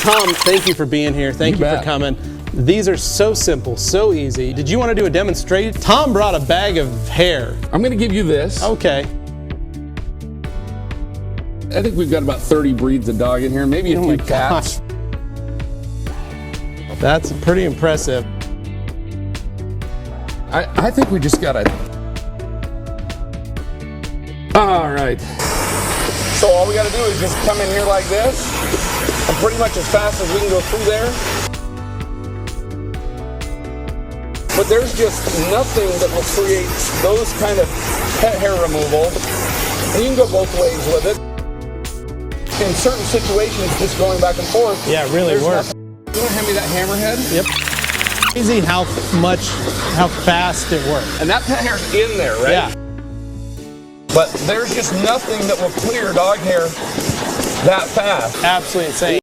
Tom, thank you for being here. Thank you for coming. These are so simple, so easy. Did you want to do a demonstration? Tom brought a bag of hair. I'm going to give you this. Okay. I think we've got about 30 breeds of dog in here, maybe a few cats. That's pretty impressive. I think we just got to... All right. So all we got to do is just come in here like this, and pretty much as fast as we can go through there. But there's just nothing that will create those kind of pet hair removal. And you can go both ways with it. In certain situations, just going back and forth. Yeah, it really works. You want to hand me that hammerhead? Yep. Crazy how fast it works. And that pet hair's in there, right? Yeah. But there's just nothing that will clear dog hair that fast. Absolutely insane.